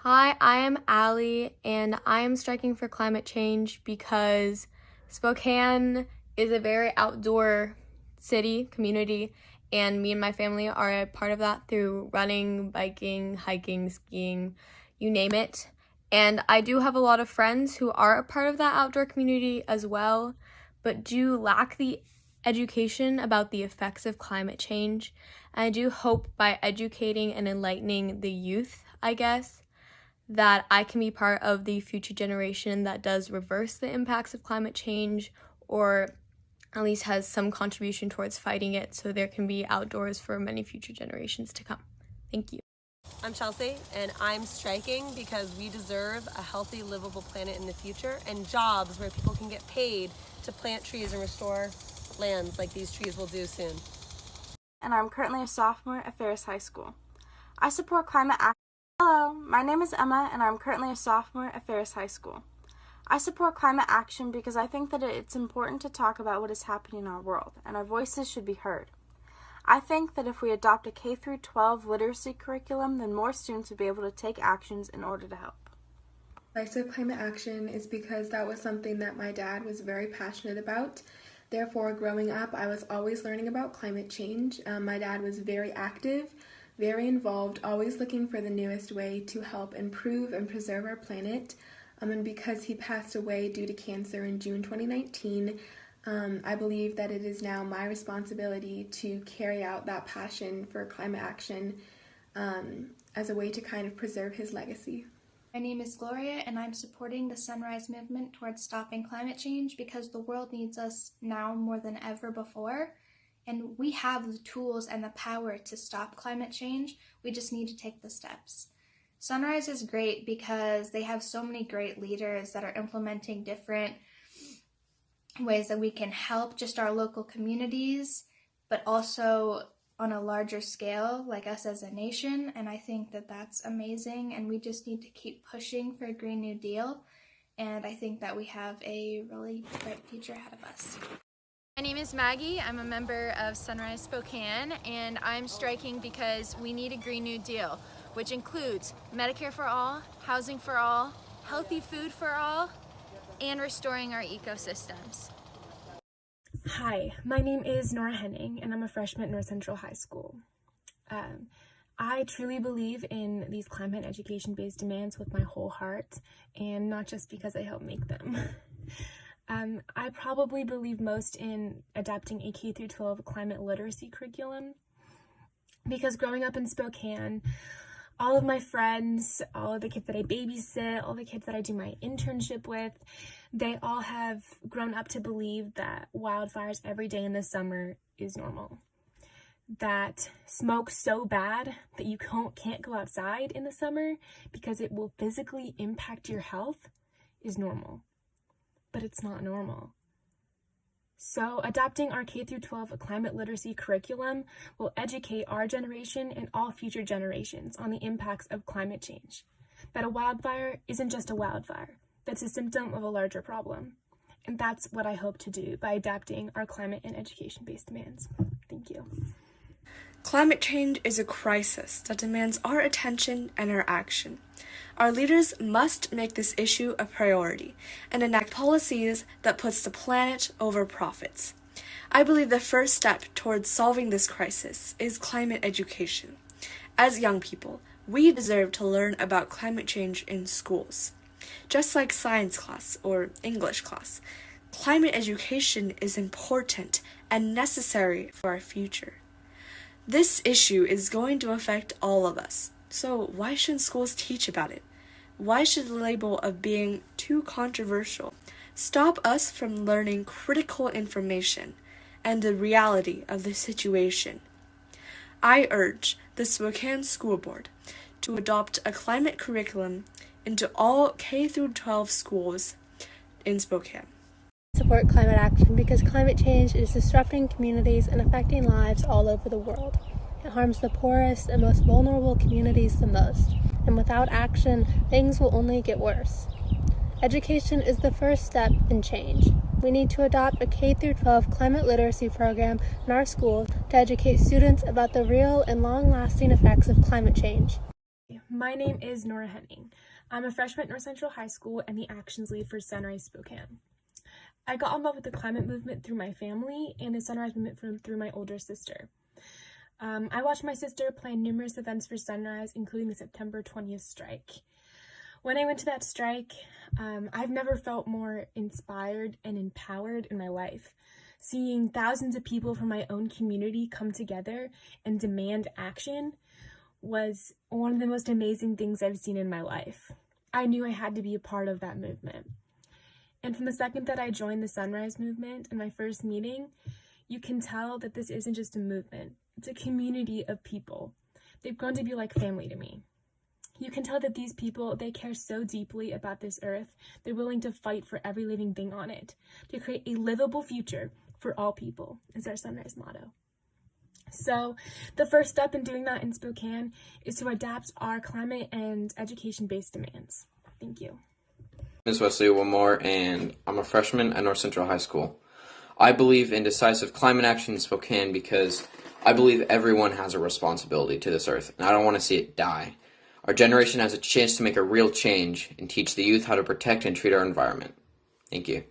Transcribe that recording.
Hi, I am Allie, and I am striking for climate change because Spokane is a very outdoor city, community, and me and my family are a part of that through running, biking, hiking, skiing, you name it. And I do have a lot of friends who are a part of that outdoor community as well, but do lack the education about the effects of climate change. And I do hope by educating and enlightening the youth, I guess, that I can be part of the future generation that does reverse the impacts of climate change or at least has some contribution towards fighting it so there can be outdoors for many future generations to come. Thank you. I'm Chelsea, and I'm striking because we deserve a healthy, livable planet in the future and jobs where people can get paid to plant trees and restore lands like these trees will do soon. And I'm currently a sophomore at Ferris High School. I support climate action. Hello, my name is Emma, and I'm currently a sophomore at Ferris High School. I support climate action because I think that it's important to talk about what is happening in our world, and our voices should be heard. I think that if we adopt a K-12 literacy curriculum, then more students would be able to take actions in order to help. I support climate action is because that was something that my dad was very passionate about. Therefore, growing up, I was always learning about climate change. My dad was very active, very involved, always looking for the newest way to help improve and preserve our planet. And because he passed away due to cancer in June 2019, I believe that it is now my responsibility to carry out that passion for climate action as a way to kind of preserve his legacy. My name is Gloria, and I'm supporting the Sunrise Movement towards stopping climate change because the world needs us now more than ever before. And we have the tools and the power to stop climate change. We just need to take the steps. Sunrise is great because they have so many great leaders that are implementing different ways that we can help just our local communities, but also on a larger scale, like us as a nation. And I think that that's amazing. And we just need to keep pushing for a Green New Deal. And I think that we have a really bright future ahead of us. My name is Maggie. I'm a member of Sunrise Spokane, and I'm striking because we need a Green New Deal, which includes Medicare for all, housing for all, healthy food for all, and restoring our ecosystems. Hi, my name is Nora Henning, and I'm a freshman at North Central High School. I truly believe in these climate education-based demands with my whole heart, and not just because I help make them. I probably believe most in adapting a K-12 climate literacy curriculum because growing up in Spokane, all of my friends, all of the kids that I babysit, all the kids that I do my internship with, they all have grown up to believe that wildfires every day in the summer is normal. That smoke so bad that you can't go outside in the summer because it will physically impact your health is normal. But it's not normal. So adopting our K-12 climate literacy curriculum will educate our generation and all future generations on the impacts of climate change. That a wildfire isn't just a wildfire, that's a symptom of a larger problem. And that's what I hope to do by adapting our climate and education-based demands. Thank you. Climate change is a crisis that demands our attention and our action. Our leaders must make this issue a priority and enact policies that puts the planet over profits. I believe the first step towards solving this crisis is climate education. As young people, we deserve to learn about climate change in schools. Just like science class or English class, climate education is important and necessary for our future. This issue is going to affect all of us, so why shouldn't schools teach about it? Why should the label of being too controversial stop us from learning critical information and the reality of the situation? I urge the Spokane School Board to adopt a climate curriculum into all K-12 schools in Spokane. Support climate action because climate change is disrupting communities and affecting lives all over the world. It harms the poorest and most vulnerable communities the most, and without action, things will only get worse. Education is the first step in change. We need to adopt a K-12 climate literacy program in our schools to educate students about the real and long-lasting effects of climate change. my name is Nora Henning. I'm a freshman at North Central High School and the Actions Lead for Sunrise Spokane. I got involved with the climate movement through my family and the Sunrise movement through my older sister. I watched my sister plan numerous events for Sunrise, including the September 20th strike. When I went to that strike, I've never felt more inspired and empowered in my life. Seeing thousands of people from my own community come together and demand action was one of the most amazing things I've seen in my life. I knew I had to be a part of that movement. And from the second that I joined the Sunrise movement in my first meeting, you can tell that this isn't just a movement. It's a community of people. They've grown to be like family to me. You can tell that these people, they care so deeply about this earth, they're willing to fight for every living thing on it, to create a livable future for all people, is our Sunrise motto. So the first step in doing that in Spokane is to adapt our climate and education-based demands. Thank you. Ms. Wesley Wilmore, and I'm a freshman at North Central High School. I believe in decisive climate action in Spokane because I believe everyone has a responsibility to this earth, and I don't want to see it die. Our generation has a chance to make a real change and teach the youth how to protect and treat our environment. Thank you.